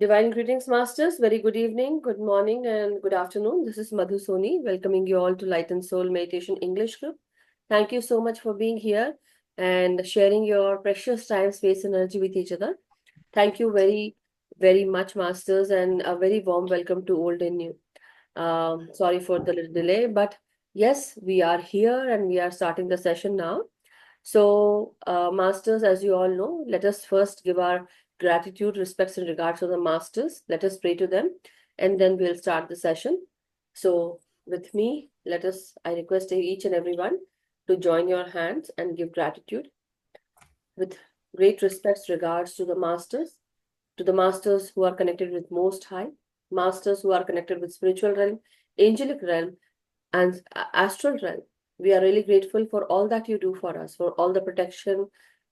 Divine greetings, masters. Very good evening, good morning, and good afternoon. This is Madhu Soni, welcoming you all to Light and Soul Meditation English Group. Thank you so much for being here and sharing your precious time, space, and energy with each other. Thank you very, very much, masters, and a very warm welcome to old and new. Sorry for the little delay, but yes, we are here and we are starting the session now. So, masters, as you all know, let us first give our gratitude, respects, and regards to the masters. Let us pray to them, and then we'll start the session. So, with me, I request each and everyone to join your hands and give gratitude with great respects, regards to the masters who are connected with Most High, masters who are connected with spiritual realm, angelic realm, and astral realm. We are really grateful for all that you do for us, for all the protection,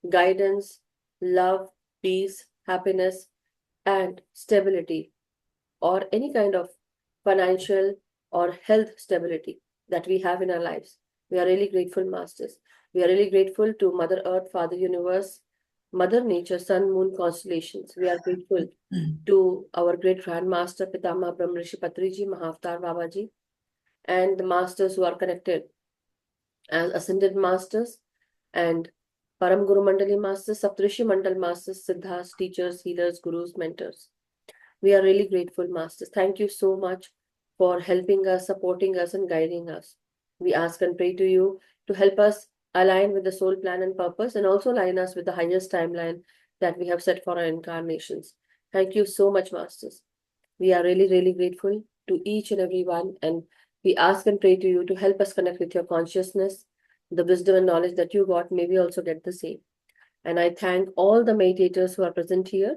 guidance, love, peace, happiness, and stability, or any kind of financial or health stability that we have in our lives. We are really grateful, Masters. We are really grateful to Mother Earth, Father Universe, Mother Nature, Sun, Moon, constellations. We are grateful to our great Grandmaster, Pitama Brahmrishi Patriji, Mahavatar Babaji, and the masters who are connected as ascended masters and Param Guru Mandali masters, Saptrishi Mandal masters, Siddhas, teachers, healers, gurus, mentors. We are really grateful, masters. Thank you so much for helping us, supporting us, and guiding us. We ask and pray to you to help us align with the soul plan and purpose, and also align us with the highest timeline that we have set for our incarnations. Thank you so much, masters. We are really, really grateful to each and every one, and we ask and pray to you to help us connect with your consciousness, the wisdom and knowledge that you got. May we also get the same. And I thank all the meditators who are present here.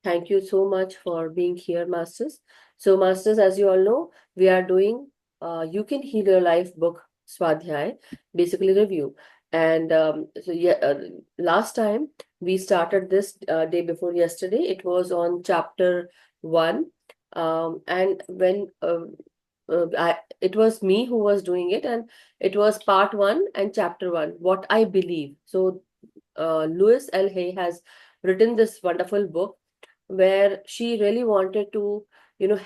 Thank you so much for being here, Masters. So, Masters, as you all know, we are doing You Can Heal Your Life book Swadhyay, basically review. And last time we started this day before yesterday, it was on chapter 1. And when it was me who was doing it, and it was part 1 and chapter 1, what I believe. So, Louise L. Hay has written this wonderful book where she really wanted to,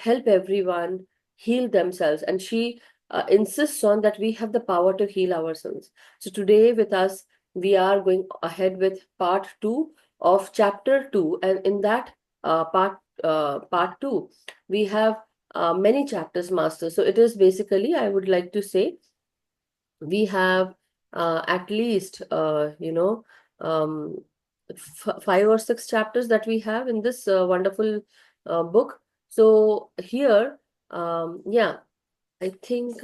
help everyone heal themselves. And she insists on that we have the power to heal ourselves. So today with us, we are going ahead with part 2 of chapter 2. And in that part 2, we have many chapters, Master. So it is basically, I would like to say, we have at least, um, 5 or 6 chapters that we have in this wonderful book. So here, yeah, I think,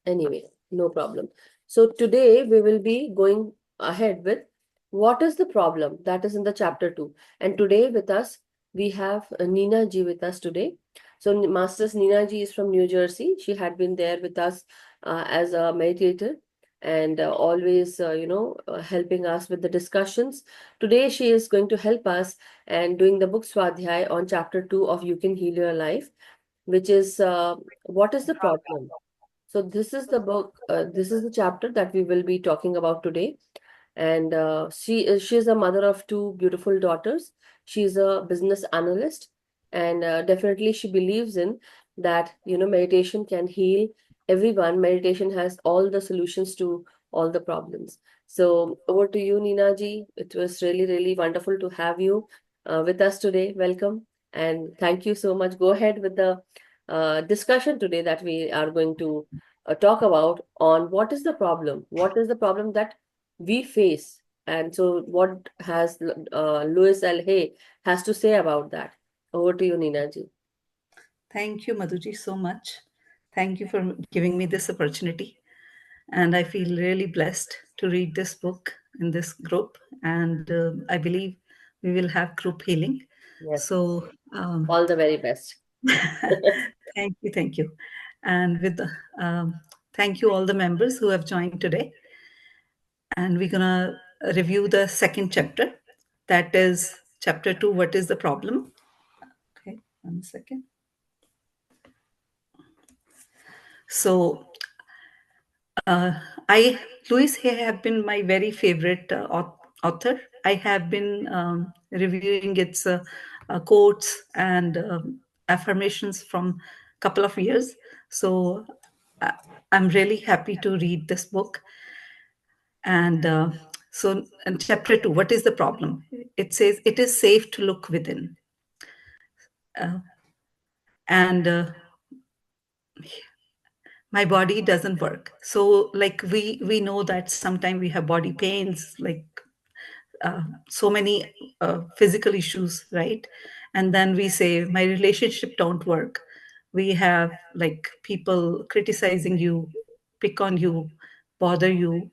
anyway, no problem. So today we will be going ahead with what is the problem that is in the chapter 2. And today with us, we have Neena ji with us today. So Masters Neena ji is from New Jersey. She had been there with us as a meditator and always, helping us with the discussions. Today she is going to help us and doing the book Swadhyay on chapter 2 of You Can Heal Your Life, which is what is the problem? So this is the book, this is the chapter that we will be talking about today. And she is a mother of 2 beautiful daughters. She's a business analyst, and definitely she believes in that, meditation can heal everyone. Meditation has all the solutions to all the problems. So over to you, Neena ji. It was really, really wonderful to have you with us today. Welcome. And thank you so much. Go ahead with the discussion today that we are going to talk about on what is the problem? What is the problem that we face? And so what has Louis L. Hay has to say about that? Over to you, Neena ji. Thank you, Madhuji, so much. Thank you for giving me this opportunity. And I feel really blessed to read this book in this group. And I believe we will have group healing. Yes, So all the very best. thank you, thank you. And with thank you all the members who have joined today. And we're gonna review the second chapter. That is chapter 2. What is the problem? Okay, 1 second. So I Louise Hay have been my very favorite author. I have been reviewing its quotes and affirmations from a couple of years. So uh, I'm really happy to read this book. And so, in chapter 2, what is the problem? It says it is safe to look within. Uh, and my body doesn't work. So, like we know that sometimes we have body pains, like so many physical issues, right? And then we say my relationship don't work. We have like people criticizing you, pick on you, bother you,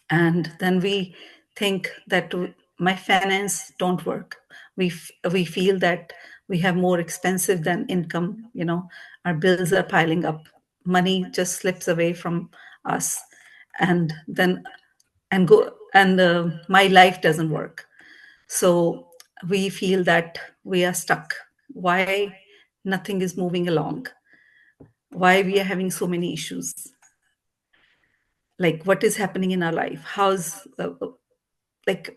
and then we think that my finance don't work. We feel that we have more expensive than income, our bills are piling up, money just slips away from us, and then and go and my life doesn't work. So we feel that we are stuck. Why nothing is moving along? Why we are having so many issues? Like what is happening in our life? How's like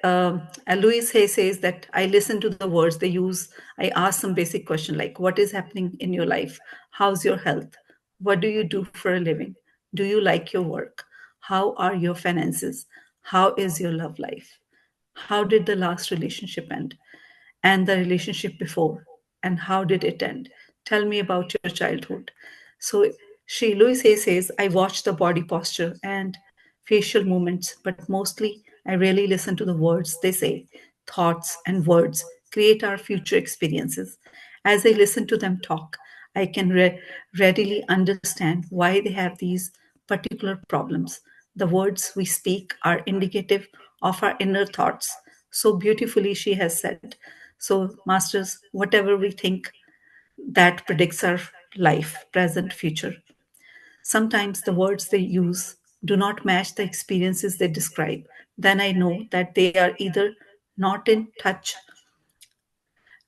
Louise Hay says that I listen to the words they use. I ask some basic question like, what is happening in your life? How's your health? What do you do for a living? Do you like your work? How are your finances? How is your love life? How did the last relationship end? And the relationship before, and how did it end? Tell me about your childhood. So Louise Hay says, I watch the body posture and facial movements, but mostly I really listen to the words they say. Thoughts and words create our future experiences. As I listen to them talk, I can readily understand why they have these particular problems. The words we speak are indicative of our inner thoughts. So beautifully, she has said. So, masters, whatever we think, that predicts our life, present, future. Sometimes the words they use do not match the experiences they describe. Then I know that they are either not in touch,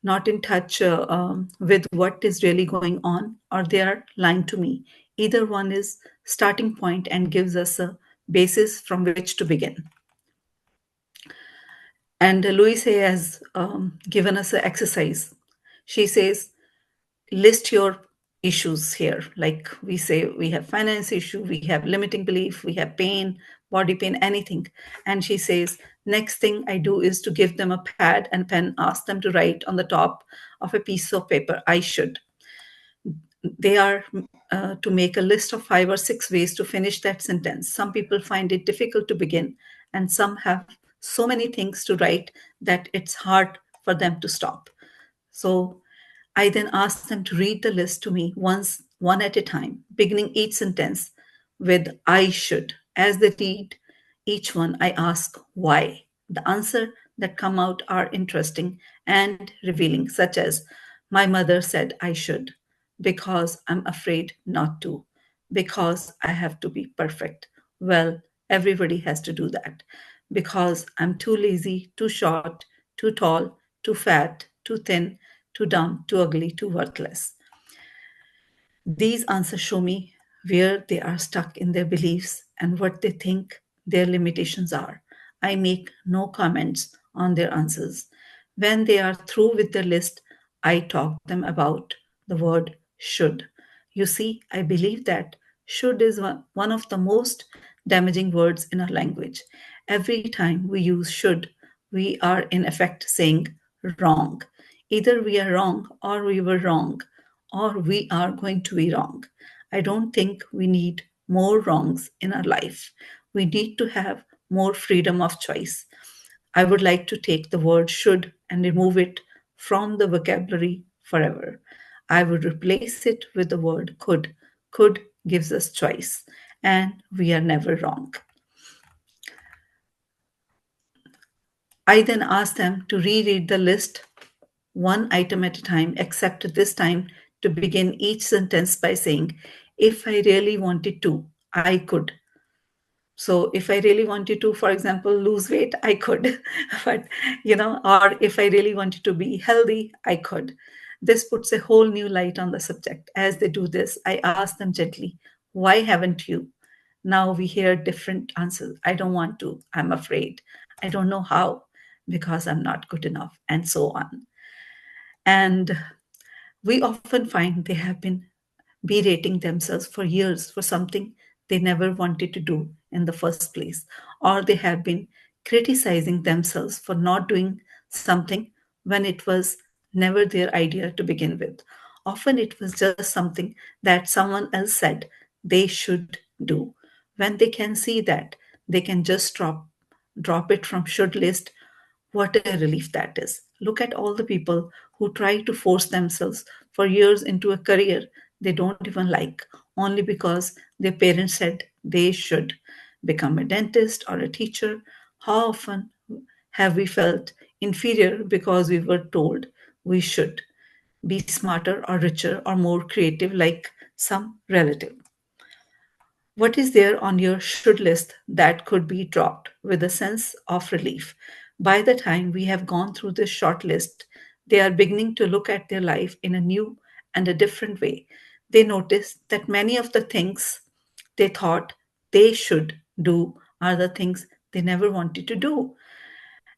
not in touch with what is really going on, or they are lying to me. Either one is starting point and gives us a basis from which to begin. And Louise Hay has given us an exercise. She says, list your issues here. Like we say, we have finance issue, we have limiting belief, we have pain, body pain, anything. And she says, next thing I do is to give them a pad and pen, ask them to write on the top of a piece of paper, I should. They are to make a list of 5 or 6 ways to finish that sentence. Some people find it difficult to begin, and some have so many things to write that it's hard for them to stop. So I then ask them to read the list to me once, one at a time, beginning each sentence with I should. As they read each one, I ask why. The answer that come out are interesting and revealing, such as my mother said I should, because I'm afraid not to, because I have to be perfect. Well, everybody has to do that. Because I'm too lazy, too short, too tall, too fat, too thin, too dumb, too ugly, too worthless. These answers show me where they are stuck in their beliefs and what they think their limitations are. I make no comments on their answers. When they are through with their list, I talk them about the word should. You see, I believe that should is one of the most damaging words in our language. Every time we use should, we are in effect saying wrong. Either we are wrong or we were wrong or we are going to be wrong. I don't think we need more wrongs in our life. We need to have more freedom of choice. I would like to take the word should and remove it from the vocabulary forever. I would replace it with the word could. Could gives us choice, and we are never wrong. I then ask them to reread the list one item at a time, except this time to begin each sentence by saying, if I really wanted to, I could. So if I really wanted to, for example, lose weight, I could. But, or if I really wanted to be healthy, I could. This puts a whole new light on the subject. As they do this, I ask them gently, why haven't you? Now we hear different answers. I don't want to. I'm afraid. I don't know how because I'm not good enough, and so on. And we often find they have been berating themselves for years for something they never wanted to do in the first place, or they have been criticizing themselves for not doing something when it was never their idea to begin with. Often it was just something that someone else said they should do. When they can see that, they can just drop it from should list. What a relief that is. Look at all the people who try to force themselves for years into a career they don't even like, only because their parents said they should become a dentist or a teacher. How often have we felt inferior because we were told we should be smarter or richer or more creative, like some relative? What is there on your should list that could be dropped with a sense of relief? By the time we have gone through this short list, they are beginning to look at their life in a new and a different way. They notice that many of the things they thought they should do are the things they never wanted to do,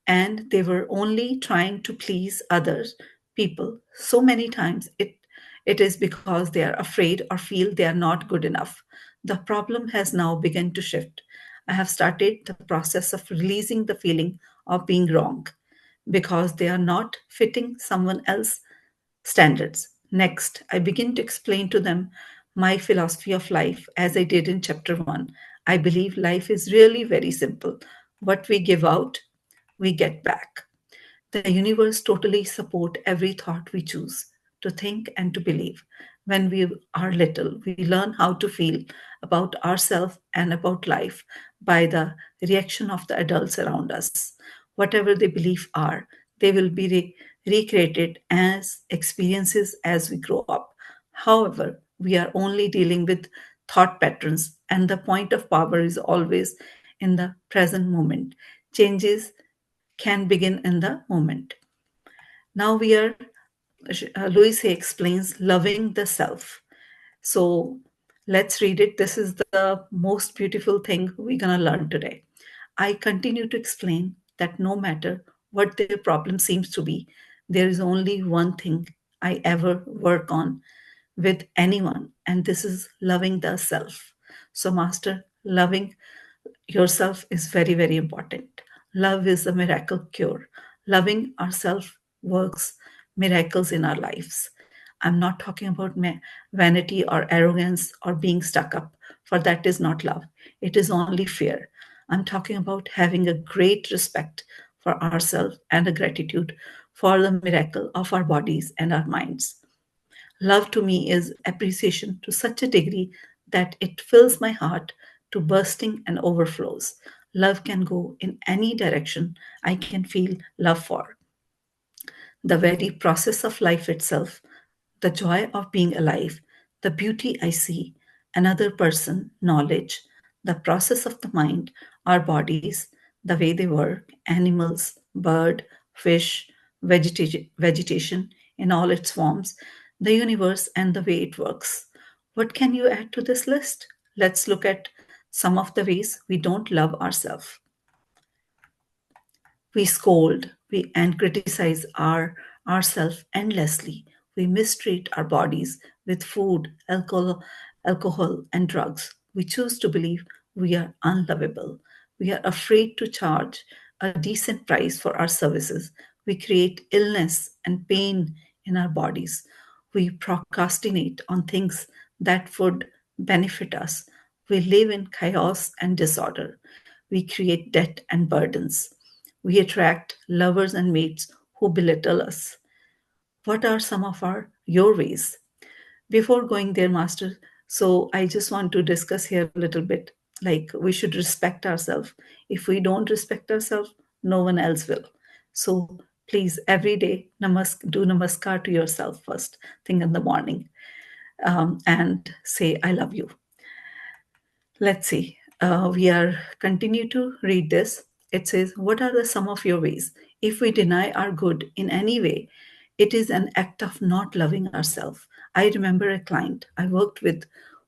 and they were only trying to please others people so many times it is because they are afraid or feel they are not good enough. The problem has now begun to shift. I have started the process of releasing the feeling of being wrong because they are not fitting someone else's standards. Next, I begin to explain to them my philosophy of life as I did in chapter 1. I believe life is really very simple. What we give out, we get back. The universe totally support every thought we choose to think and to believe. When we are little, we learn how to feel about ourselves and about life by the reaction of the adults around us. Whatever they believe are, they will be recreated as experiences as we grow up. However, we are only dealing with thought patterns, and the point of power is always in the present moment. Changes can begin in the moment. Now we are, Louise explains loving the self. So let's read it. This is the most beautiful thing we're going to learn today. I continue to explain that no matter what their problem seems to be, there is only one thing I ever work on with anyone, and this is loving the self. So, Master, loving yourself is very, very important. Love is a miracle cure. Loving ourselves works miracles in our lives. I'm not talking about vanity or arrogance or being stuck up, for that is not love. It is only fear. I'm talking about having a great respect for ourselves and a gratitude for the miracle of our bodies and our minds. Love to me is appreciation to such a degree that it fills my heart to bursting and overflows. Love can go in any direction I can feel love for. The very process of life itself, the joy of being alive, the beauty I see, another person, knowledge, the process of the mind, our bodies, the way they work, animals, bird, fish, vegetation in all its forms, the universe and the way it works. What can you add to this list? Let's look at some of the ways we don't love ourselves. We scold and criticize ourselves endlessly. We mistreat our bodies with food, alcohol, and drugs. We choose to believe we are unlovable. We are afraid to charge a decent price for our services. We create illness and pain in our bodies. We procrastinate on things that would benefit us. We live in chaos and disorder. We create debt and burdens. We attract lovers and mates who belittle us. What are some of your ways? Before going there, Master, so I just want to discuss here a little bit. Like we should respect ourselves. If we don't respect ourselves, no one else will. So please, every day, do namaskar to yourself first thing in the morning, and say, I love you. Let's see. We are continue to read this. It says, "What are the sum of your ways? If we deny our good in any way, it is an act of not loving ourselves." I remember a client I worked with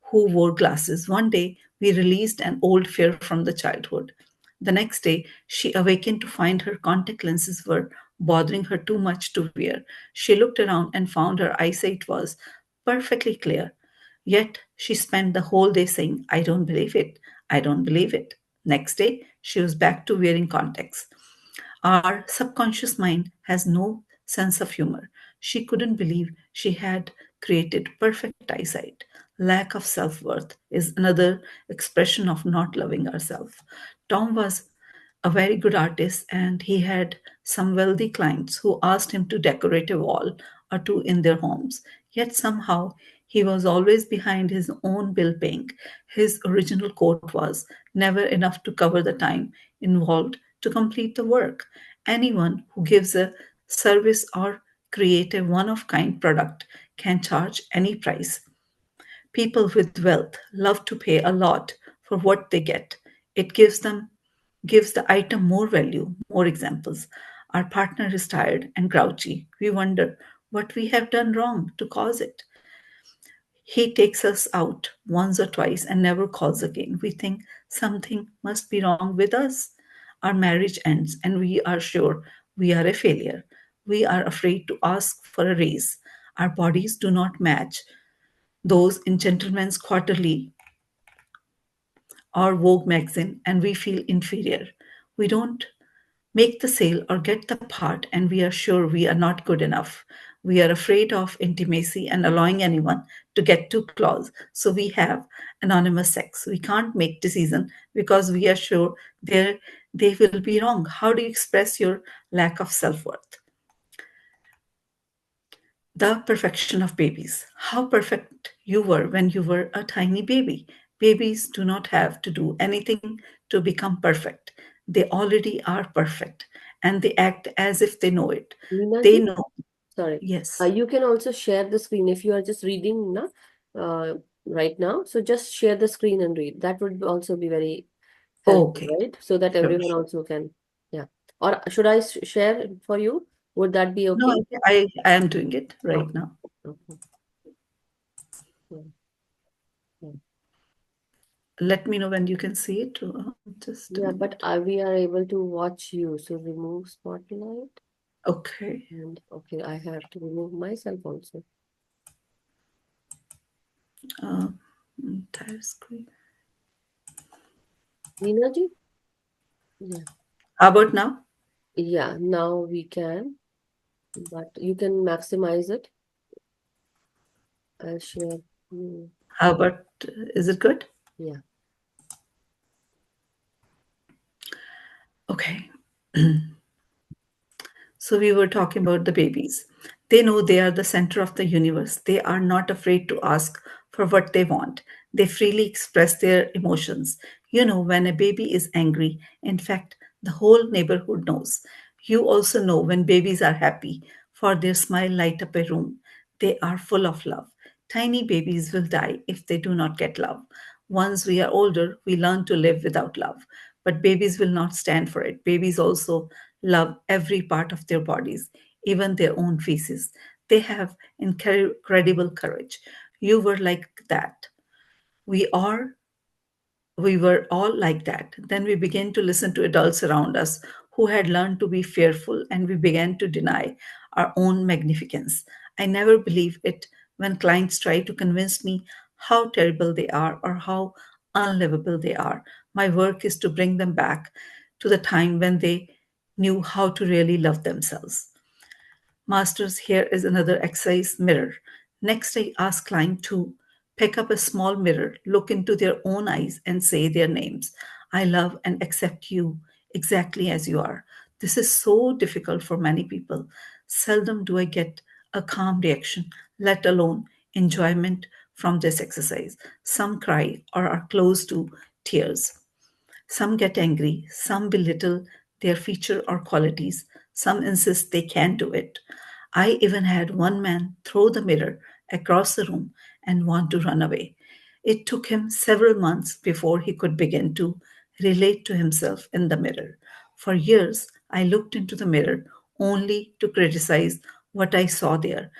who wore glasses. One day, we released an old fear from the childhood. The next day, she awakened to find her contact lenses were bothering her too much to wear. She looked around and found her eyesight was perfectly clear. Yet she spent the whole day saying, I don't believe it. I don't believe it. Next day, she was back to wearing contacts. Our subconscious mind has no sense of humor. She couldn't believe she had created perfect eyesight. Lack of self worth is another expression of not loving ourselves. Tom was a very good artist and he had some wealthy clients who asked him to decorate a wall or two in their homes. Yet somehow he was always behind his own bill paying. His original quote was never enough to cover the time involved to complete the work. Anyone who gives a service or create a one of kind product can charge any price. People with wealth love to pay a lot for what they get. It gives the item more value. More examples. Our partner is tired and grouchy. We wonder what we have done wrong to cause it. He takes us out once or twice and never calls again. We think something must be wrong with us. Our marriage ends and we are sure we are a failure. We are afraid to ask for a raise. Our bodies do not match those in Gentleman's Quarterly or Vogue magazine, and we feel inferior. We don't make the sale or get the part, and we are sure we are not good enough. We are afraid of intimacy and allowing anyone to get too close. So we have anonymous sex. We can't make decision because we are sure they will be wrong. How do you express your lack of self-worth? The perfection of babies. How perfect you were when you were a tiny baby. Babies do not have to do anything to become perfect. They already are perfect and they act as if they know it. Neena They ji, know, sorry. yes. You can also share the screen if you are just reading na, uh, right now. So just share the screen and read. That would also be very helpful, Okay, right? So that sure, everyone sure. also can, yeah. Or should I share for you? Would that be No, okay? I am doing it right Okay. now. Okay. Yeah. Yeah. Let me know when you can see it. Just a Yeah, but minute. we are able to watch you. So remove spotlight. Okay. And okay, I have to remove myself also. Uh, Entire screen. Neena ji? Yeah. How about now? Yeah, now we can, but you can maximize it. I'll share. How about, is it good? Yeah. Okay. So we were talking about the babies. They know they are the center of the universe. They are not afraid to ask for what they want. They freely express their emotions. You know, when a baby is angry, in fact, the whole neighborhood knows. You also know when babies are happy, for their smile light up a room. They are full of love. Tiny babies will die if they do not get love. Once we are older, we learn to live without love. But babies will not stand for it. Babies also love every part of their bodies, even their own faces. They have incredible courage. You were like that. We are we were all like that. Then we began to listen to adults around us who had learned to be fearful, and we began to deny our own magnificence. I never believe it when clients try to convince me how terrible they are or how unlivable they are. My work is to bring them back to the time when they knew how to really love themselves. Masters, here is another exercise mirror. Next, I ask client to pick up a small mirror, look into their own eyes, and say their names. I love and accept you exactly as you are. This is so difficult for many people. Seldom do I get a calm reaction, let alone enjoyment from this exercise. Some cry or are close to tears. Some get angry, some belittle their feature or qualities, some insist they can't do it. I even had one man throw the mirror across the room and want to run away. It took him several months before he could begin to relate to himself in the mirror. For years, I looked into the mirror only to criticize what I saw there,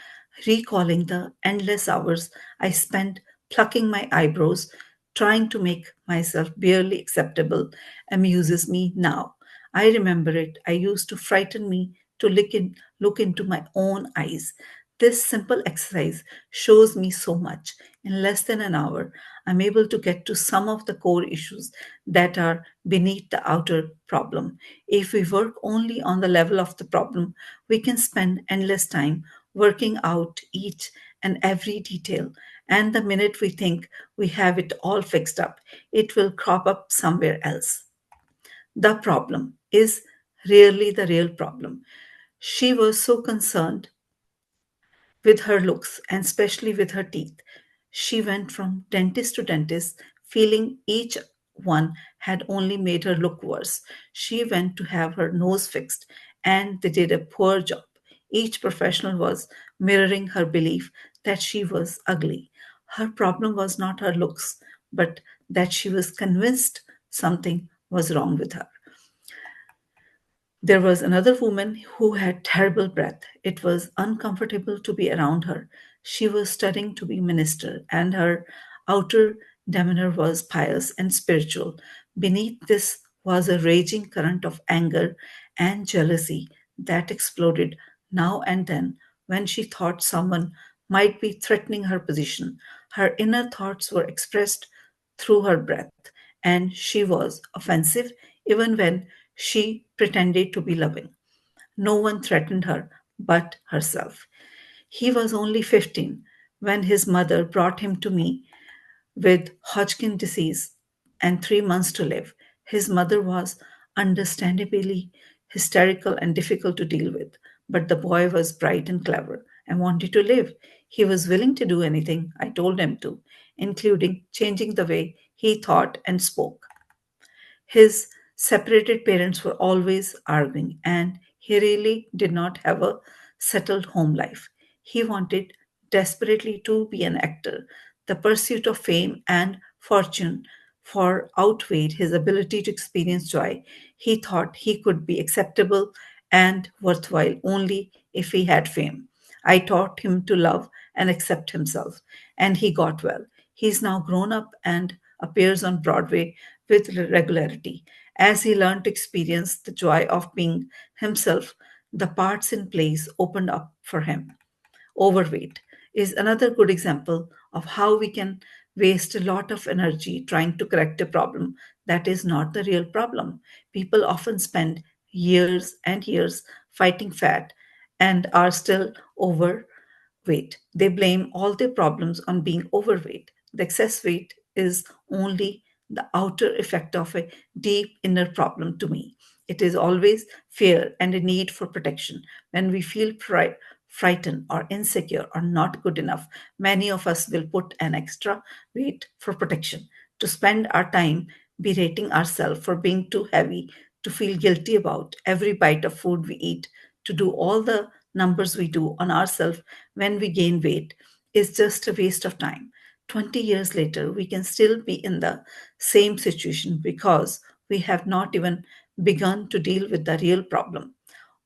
recalling the endless hours I spent plucking my eyebrows, trying to make myself barely acceptable, amuses me now. I remember it. I used to frighten me to look into my own eyes. This simple exercise shows me so much. In less than an hour, I'm able to get to some of the core issues that are beneath the outer problem. If we work only on the level of the problem, we can spend endless time working out each and every detail. And the minute we think we have it all fixed up, it will crop up somewhere else. The problem is really the real problem. She was so concerned with her looks and especially with her teeth. She went from dentist to dentist, feeling each one had only made her look worse. She went to have her nose fixed, and they did a poor job. Each professional was mirroring her belief that she was ugly. Her problem was not her looks, but that she was convinced something was wrong with her. There was another woman who had terrible breath. It was uncomfortable to be around her. She was studying to be minister, and her outer demeanor was pious and spiritual. Beneath this was a raging current of anger and jealousy that exploded now and then when she thought someone might be threatening her position. Her inner thoughts were expressed through her breath, and she was offensive even when she pretended to be loving. No one threatened her but herself. He was only 15 when his mother brought him to me with Hodgkin disease and 3 months to live. His mother was understandably hysterical and difficult to deal with, but the boy was bright and clever and wanted to live. He was willing to do anything I told him to, including changing the way he thought and spoke. His separated parents were always arguing, and he really did not have a settled home life. He wanted desperately to be an actor. The pursuit of fame and fortune far outweighed his ability to experience joy. He thought he could be acceptable and worthwhile only if he had fame. I taught him to love and accept himself, and he got well. He's now grown up and appears on Broadway with regularity. As he learned to experience the joy of being himself, the parts in plays opened up for him. Overweight is another good example of how we can waste a lot of energy trying to correct a problem that is not the real problem. People often spend years and years fighting fat and are still overweight. They blame all their problems on being overweight. The excess weight is only the outer effect of a deep inner problem to me. It is always fear and a need for protection. When we feel frightened or insecure or not good enough, many of us will put an extra weight for protection, to spend our time berating ourselves for being too heavy, to feel guilty about every bite of food we eat, to do all the numbers we do on ourselves when we gain weight is just a waste of time. 20 years later, we can still be in the same situation because we have not even begun to deal with the real problem.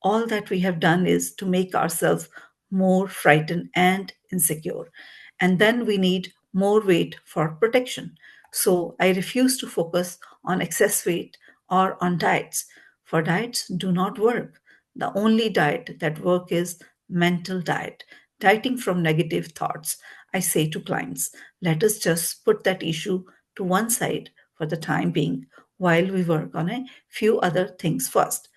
All that we have done is to make ourselves more frightened and insecure. And then we need more weight for protection. So I refuse to focus on excess weight or on diets, for diets do not work. The only diet that works is mental diet, dieting from negative thoughts. I say to clients, let us just put that issue to one side for the time being while we work on a few other things first.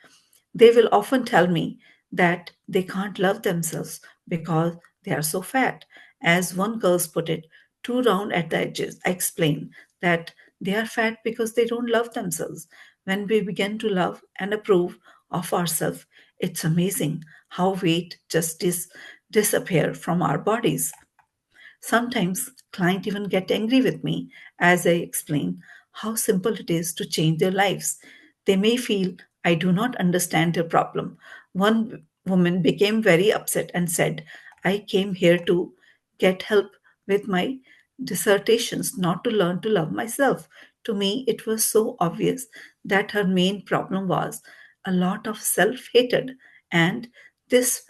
They will often tell me that they can't love themselves because they are so fat. As one girl put it, too round at the edges. I explain that they are fat because they don't love themselves. When we begin to love and approve of ourselves, it's amazing how weight just disappear from our bodies. Sometimes clients even get angry with me as I explain how simple it is to change their lives. They may feel I do not understand their problem. One woman became very upset and said, I came here to get help with my dissertations, not to learn to love myself. To me, it was so obvious that her main problem was a lot of self hatred, and this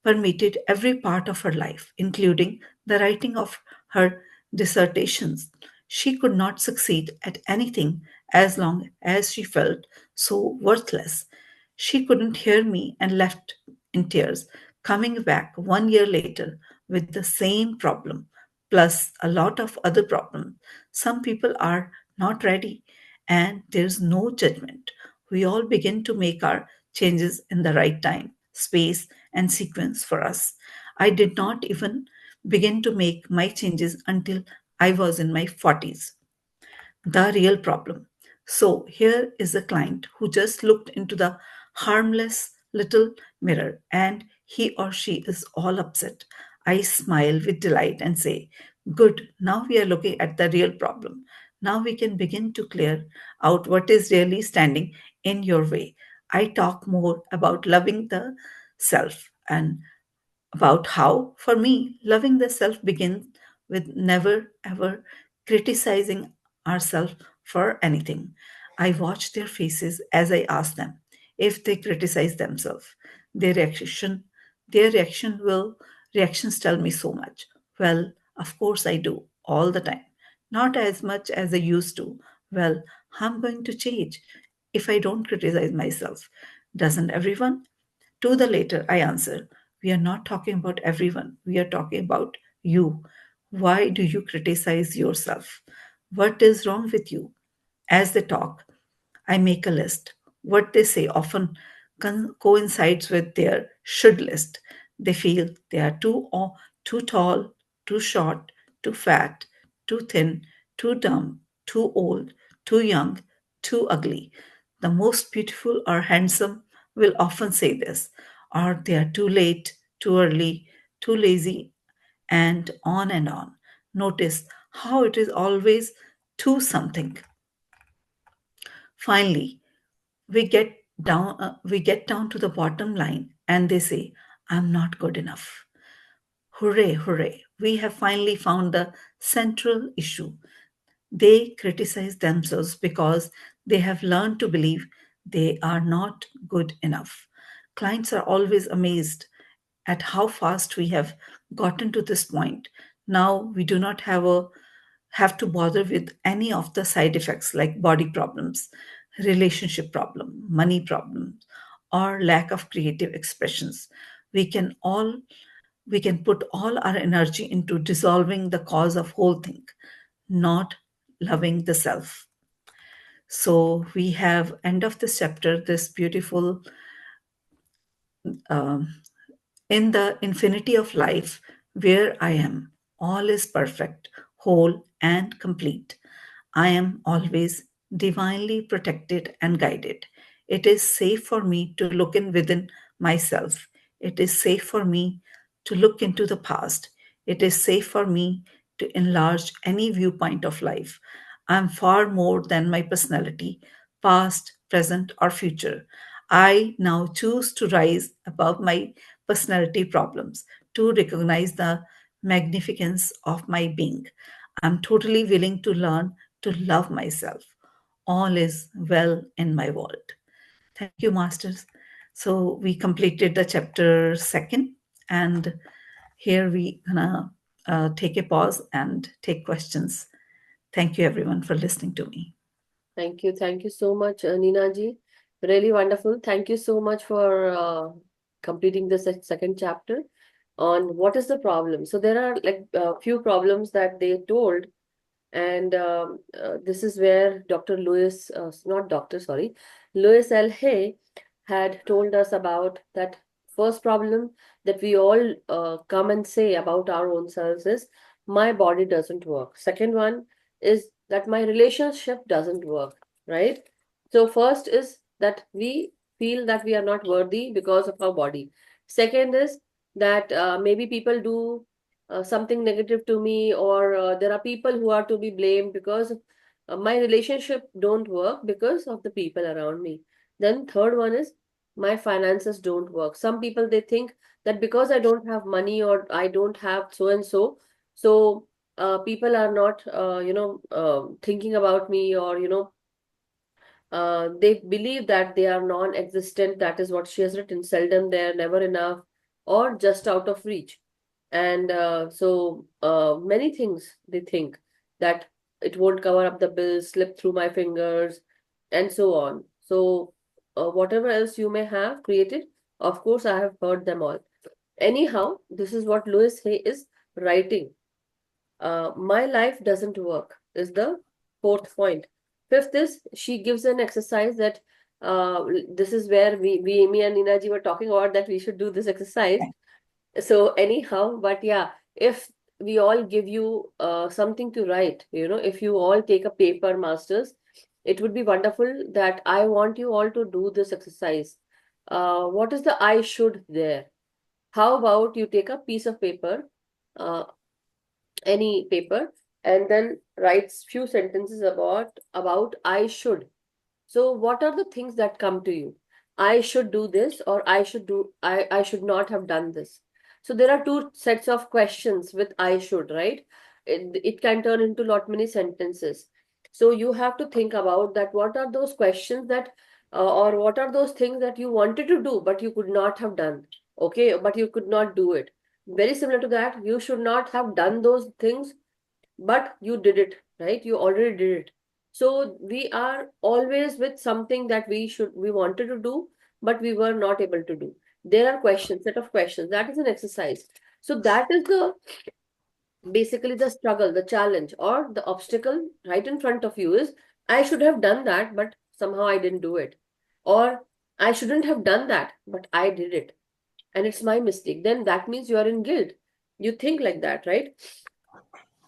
permeated every part of her life, including the writing of her dissertations. She could not succeed at anything as long as she felt so worthless. She couldn't hear me and left in tears, coming back 1 year later with the same problem, plus a lot of other problems. Some people are not ready, and there's no judgment. We all begin to make our changes in the right time, space, and sequence for us. I did not even begin to make my changes until I was in my 40s. The real problem. So here is a client who just looked into the harmless little mirror and he or she is all upset. I smile with delight and say, good, now we are looking at the real problem. Now we can begin to clear out what is really standing in your way. I talk more about loving the self and about how, for me, loving the self begins with never ever criticizing ourselves for anything. I watch their faces as I ask them if they criticize themselves. Their reaction, their reactions tell me so much. Well, of course I do, all the time. Not as much as I used to. Well, I'm going to change if I don't criticize myself. Doesn't everyone? To the later, I answer, we are not talking about everyone. We are talking about you. Why do you criticize yourself? What is wrong with you? As they talk, I make a list. What they say often coincides with their should list. They feel they are too tall, too short, too fat, too thin, too dumb, too old, too young, too ugly. The most beautiful or handsome will often say this, or they are too late, too early, too lazy, and on and on. Notice how it is always too something. Finally, we get down to the bottom line and they say, I'm not good enough. Hooray, hooray. We have finally found the central issue. They criticize themselves because they have learned to believe they are not good enough. Clients are always amazed at how fast we have gotten to this point. Now we do not have to bother with any of the side effects like body problems, relationship problem, money problems, or lack of creative expressions. We can all we can put all our energy into dissolving the cause of whole thing, not loving the self. So we have end of this chapter this beautiful um, in the infinity of life where I am, all is perfect, whole, and complete. I am always divinely protected and guided. It is safe for me to look in within myself. It is safe for me to look into the past. It is safe for me to enlarge any viewpoint of life. I am far more than my personality, past, present, or future. I now choose to rise above my personality problems, to recognize the magnificence of my being. I'm totally willing to learn to love myself. All is well in my world. Thank you, Masters. So we completed the chapter second, and here we gonna take a pause and take questions. Thank you, everyone, for listening to me. Thank you. Thank you so much, Neena ji. Really wonderful. Thank you so much for completing the second chapter on what is the problem. So there are like a few problems that they told, and this is where Dr. Lewis, not doctor, sorry, Lewis L. Hay had told us about that first problem that we all come and say about our own selves is my body doesn't work. Second one is that my relationship doesn't work, right? So first is that we feel that we are not worthy because of our body. Second is that maybe people do something negative to me, or there are people who are to be blamed because my relationship don't work because of the people around me. Then third one is my finances don't work. Some people, they think that because I don't have money or I don't have so and so, so people are not thinking about me, or they believe that they are non-existent. That is what she has written: seldom there, never enough, or just out of reach. And many things they think that it won't cover up the bills, slip through my fingers, and so on. So whatever else you may have created, Of course, I have heard them all. Anyhow, this is what Louise Hay is writing. My life doesn't work is the fourth point. Fifth is she gives an exercise that this is where me and Ninaji were talking about that we should do this exercise. So anyhow, but yeah, if we all give you something to write, if you all take a paper, masters, it would be wonderful that I want you all to do this exercise. What is the I should there? How about you take a piece of paper, uh, any paper, and then writes few sentences about I should. So what are the things that come to you? I should do this, or I should not have done this. So there are two sets of questions with I should, right? It can turn into lot many sentences. So you have to think about that. What are those questions that, or what are those things that you wanted to do, but you could not have done? Okay, but you could not do it. Very similar to that, you should not have done those things, but you did it, right? You already did it. So we are always with something that we wanted to do, but we were not able to do. There are questions, set of questions. That is an exercise. So that is the basically the struggle, the challenge, or the obstacle right in front of you is I should have done that, but somehow I didn't do it. Or I shouldn't have done that, but I did it. And it's my mistake. Then that means you are in guilt. You think like that, right?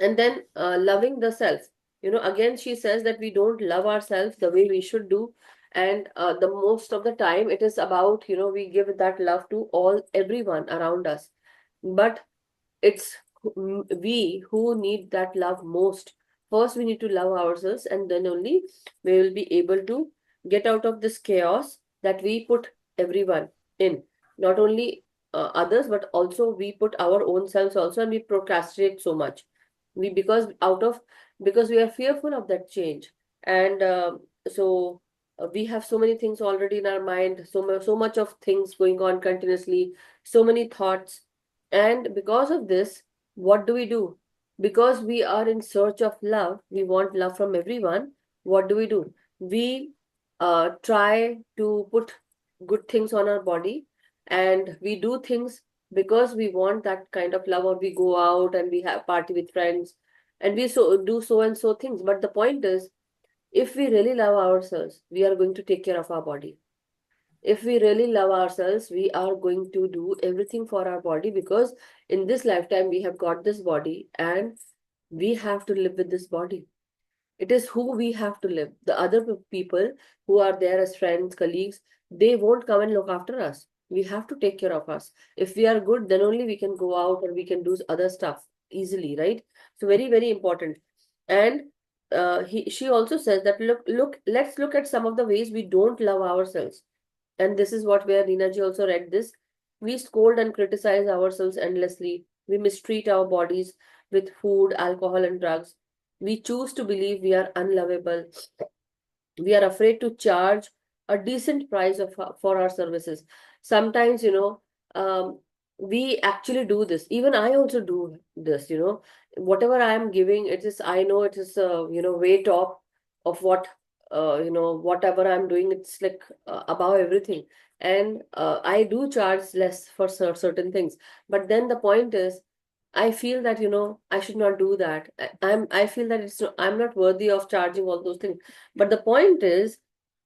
And then loving the self, again she says that we don't love ourselves the way we should do. And the most of the time it is about, we give that love to all everyone around us, but it's we who need that love most. First we need to love ourselves, and then only we will be able to get out of this chaos that we put everyone in. Not only others, but also we put our own selves also, and we procrastinate so much. We because we are fearful of that change. And so we have so many things already in our mind, so much of things going on continuously, so many thoughts. And because of this, what do we do? Because we are in search of love, we want love from everyone. What do? We try to put good things on our body, and we do things because we want that kind of love, or we go out and we have party with friends, and we do so and so things. But the point is, if we really love ourselves, we are going to take care of our body. If we really love ourselves, we are going to do everything for our body, because in this lifetime we have got this body, and we have to live with this body. It is who we have to live. The other people who are there as friends, colleagues, they won't come and look after us. We have to take care of us. If we are good, then only we can go out or we can do other stuff easily, right? So very, very important. And she also says that let's look at some of the ways we don't love ourselves. And this is what where Neena ji also read this. We scold and criticize ourselves endlessly. We mistreat our bodies with food, alcohol, and drugs. We choose to believe we are unlovable. We are afraid to charge a decent price for our services. Sometimes, we actually do this. Even I also do this, whatever I am giving, it is, I know it is, way top of what, whatever I'm doing, it's like above everything. And I do charge less for certain things. But then the point is, I feel that, I should not do that. I feel that I'm not worthy of charging all those things. But the point is,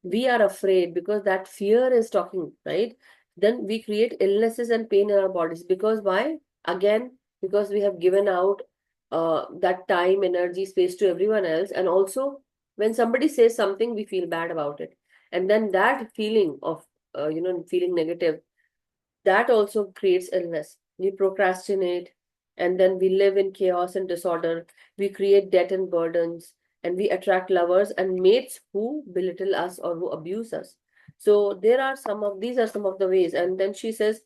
we are afraid because that fear is talking, right? Then we create illnesses and pain in our bodies. Because why? Again, because we have given out that time, energy, space to everyone else. And also, when somebody says something, we feel bad about it. And then that feeling of, feeling negative, that also creates illness. We procrastinate, and then we live in chaos and disorder. We create debt and burdens, and we attract lovers and mates who belittle us or who abuse us. So these are some of the ways. And then she says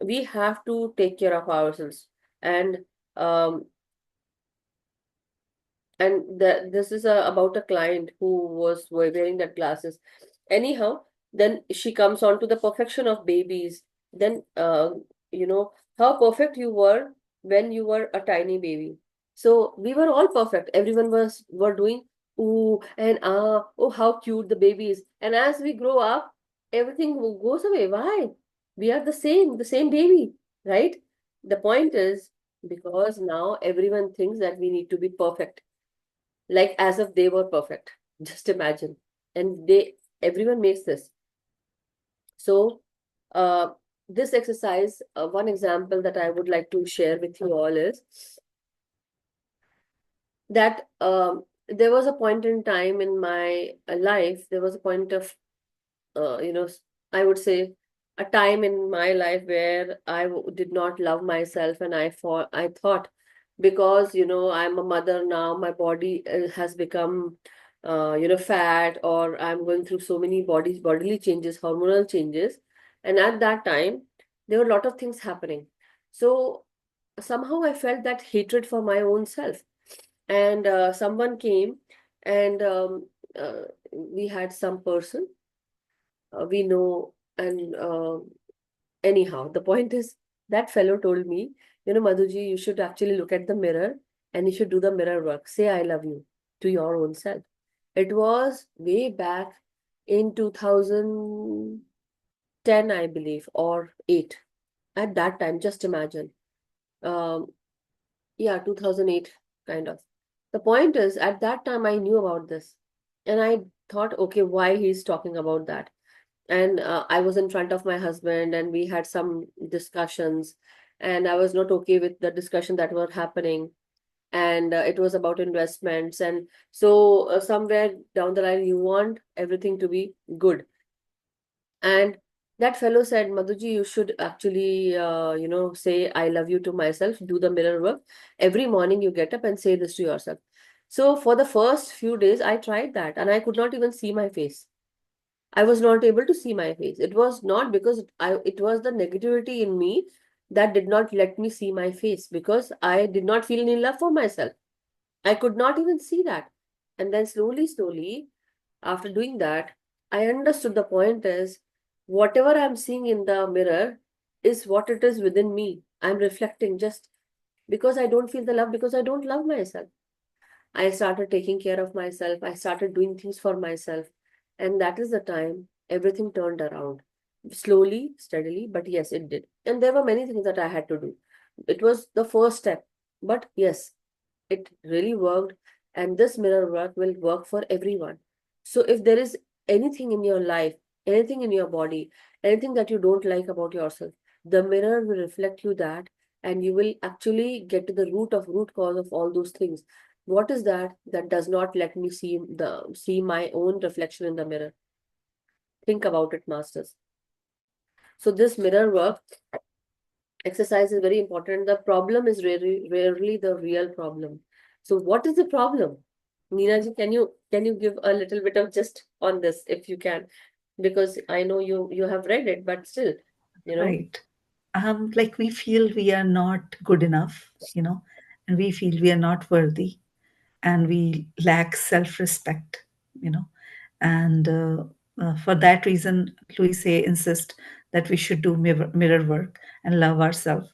we have to take care of ourselves. And um, this is about a client who was wearing that glasses. Anyhow, then she comes on to the perfection of babies. Then you know how perfect you were when you were a tiny baby. So we were all perfect. Everyone were doing ooh and ah, oh how cute the baby is. And as we grow up, everything goes away. Why? We are the same baby, right? The point is, because now everyone thinks that we need to be perfect, like as if they were perfect. Just imagine. And everyone makes this. So, uh, this exercise, one example that I would like to share with you all is that there was a point in time in my life, there was a point of, you know, I would say a time in my life where did not love myself, and I thought, because I'm a mother now, my body has become fat, or I'm going through so many bodily changes, hormonal changes, and at that time there were a lot of things happening. So somehow I felt that hatred for my own self, and someone came, and we had some person we know, and anyhow, the point is, that fellow told me, Madhuji, you should actually look at the mirror, and you should do the mirror work. Say I love you to your own self. It was way back in 2010, I believe, or 8. At that time, just imagine. Um, yeah, 2008, kind of. The point is, at that time, I knew about this. And I thought, okay, why he's talking about that? And I was in front of my husband, and we had some discussions, and I was not okay with the discussion that were happening. And it was about investments. And so somewhere down the line, you want everything to be good. And that fellow said, Madhuji, you should actually, say, I love you to myself, do the mirror work. Every morning you get up and say this to yourself. So for the first few days, I tried that, and I could not even see my face. I was not able to see my face. It was not because it was the negativity in me that did not let me see my face, because I did not feel any love for myself. I could not even see that. And then slowly, after doing that, I understood the point is, whatever I'm seeing in the mirror is what it is within me. I'm reflecting just because I don't feel the love, because I don't love myself. I started taking care of myself. I started doing things for myself. And that is the time everything turned around. Slowly, steadily, but yes, it did. And there were many things that I had to do. It was the first step. But yes, it really worked. And this mirror work will work for everyone. So if there is anything in your life, anything in your body, anything that you don't like about yourself, the mirror will reflect you that, and you will actually get to the root cause of all those things. What is that does not let me see my own reflection in the mirror? Think about it, masters. So this mirror work exercise is very important. The problem is rarely the real problem. So what is the problem? Neena ji, can you give a little bit of just on this if you can? Because I know you have read it, but still, you know. Right. Like we feel we are not good enough, and we feel we are not worthy, and we lack self-respect, you know, and for that reason, Louise insist that we should do mirror work and love ourselves.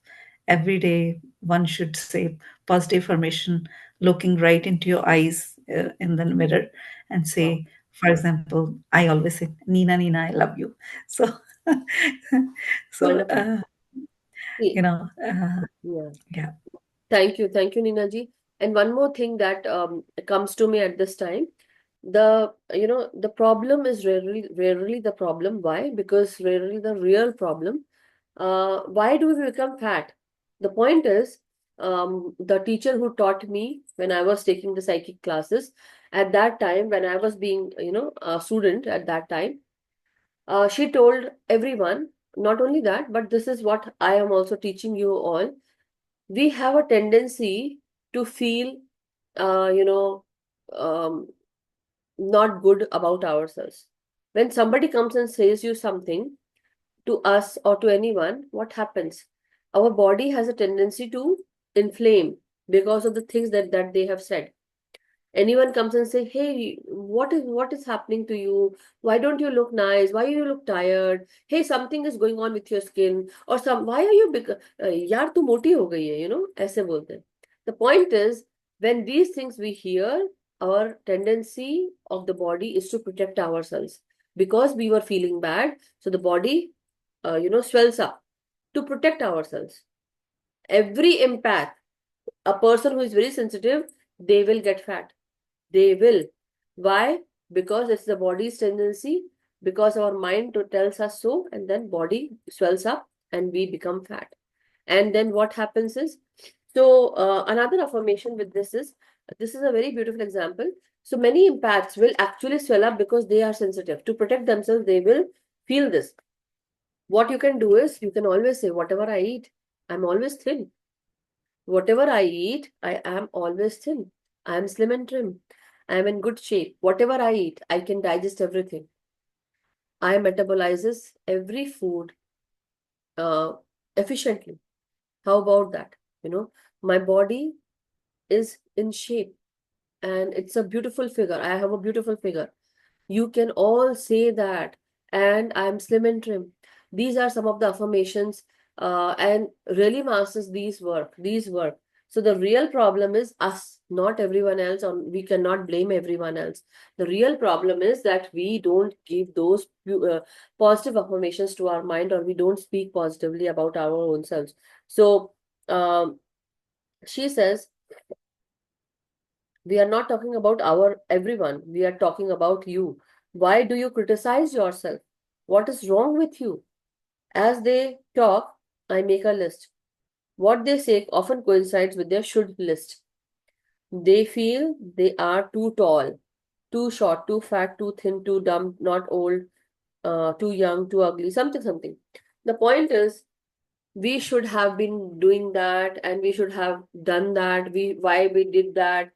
Every day, one should say positive affirmation, looking right into your eyes in the mirror, and Wow, say, for example, I always say, Nina, Nina, I love you. So, so wonderful. you See, know, yeah. yeah, Thank you, Neena ji. And one more thing that comes to me at this time, the problem is rarely the problem. Why? Because rarely the real problem. Why do we become fat? The point is, the teacher who taught me when I was taking the psychic classes, at that time, when I was being, a student at that time, she told everyone, not only that, but this is what I am also teaching you all. We have a tendency to feel, uh, you know, um, not good about ourselves. When somebody comes and says you something, to us or to anyone, what happens? Our body has a tendency to inflame because of the things that they have said. Anyone comes and say, hey, what is happening to you? Why don't you look nice? Why you look tired? Hey, something is going on with your skin, or why are you big? Yaar tu moti ho gayi hai, ऐसे बोलते हैं. The point is, when these things we hear, our tendency of the body is to protect ourselves, because we were feeling bad, so the body swells up to protect ourselves. Every impact, a person who is very sensitive, they will get fat. They will. Why? Because it's the body's tendency, because our mind tells us so, and then body swells up and we become fat. And then what happens is, so another affirmation with this is a very beautiful example. So many impacts will actually swell up because they are sensitive. To protect themselves, they will feel this. What you can do is, you can always say, whatever I eat, I'm always thin. Whatever I eat, I am always thin. I am slim and trim. I am in good shape. Whatever I eat, I can digest everything. I metabolizes every food uh, efficiently. How about that? My body is in shape and it's a beautiful figure. I have a beautiful figure. You can all say that, and I'm slim and trim. These are some of the affirmations, and really, masters, these work. So the real problem is us, not everyone else. We cannot blame everyone else. The real problem is that we don't give those positive affirmations to our mind, or we don't speak positively about our own selves. So um, she says, we are not talking about our everyone. We are talking about you. Why do you criticize yourself? What is wrong with you? As they talk, I make a list. What they say often coincides with their should list. They feel they are too tall, too short, too fat, too thin, too dumb, not old, too young, too ugly, something, something. The point is, we should have been doing that, and we should have done that. Why we did that,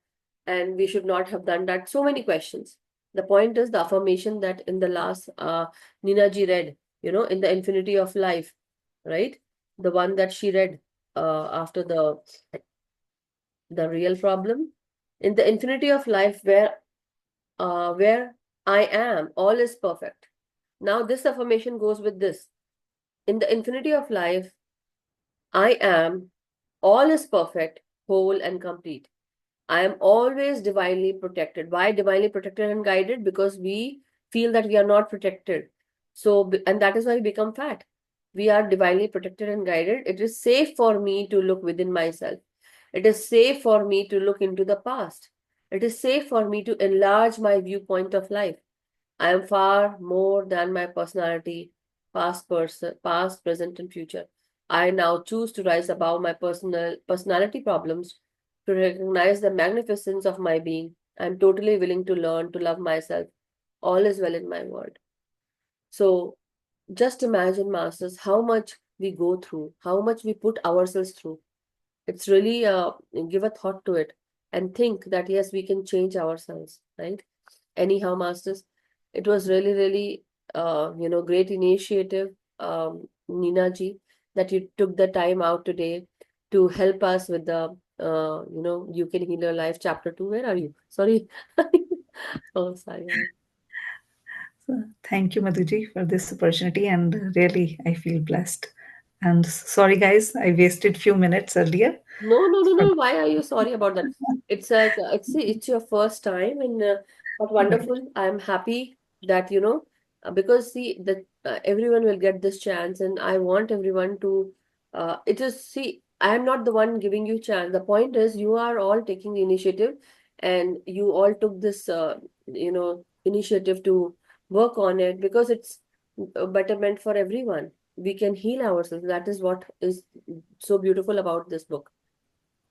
and we should not have done that. So many questions. The point is, the affirmation that in the last Neena ji read, in the infinity of life, right? The one that she read after the real problem. In the infinity of life, where I am, all is perfect. Now this affirmation goes with this. In the infinity of life, I am, all is perfect, whole, and complete. I am always divinely protected. Why divinely protected and guided? Because we feel that we are not protected. So, and that is why we become fat. We are divinely protected and guided. It is safe for me to look within myself. It is safe for me to look into the past. It is safe for me to enlarge my viewpoint of life. I am far more than my personality, past, present, and future. I now choose to rise above my personality problems, to recognize the magnificence of my being. I am totally willing to learn to love myself. All is well in my world. So just imagine, masters, how much we go through, how much we put ourselves through. It's really give a thought to it and think that yes, we can change ourselves, right? Anyhow, masters, it was really, really great initiative, Neena ji, that you took the time out today to help us with the You Can Heal Your Life chapter 2. Where are you? Sorry. Oh, sorry. So thank you, Madhuji, for this opportunity, and really, I feel blessed. And sorry, guys, I wasted few minutes earlier. No, no, no, For, no. Why are you sorry about that? It's like it's your first time, and but right. wonderful. I'm happy that because see that everyone will get this chance, and I want everyone to. It is see. I am not the one giving you chance. The point is, you are all taking initiative, and you all took this initiative to work on it because it's betterment for everyone. We can heal ourselves. That is what is so beautiful about this book.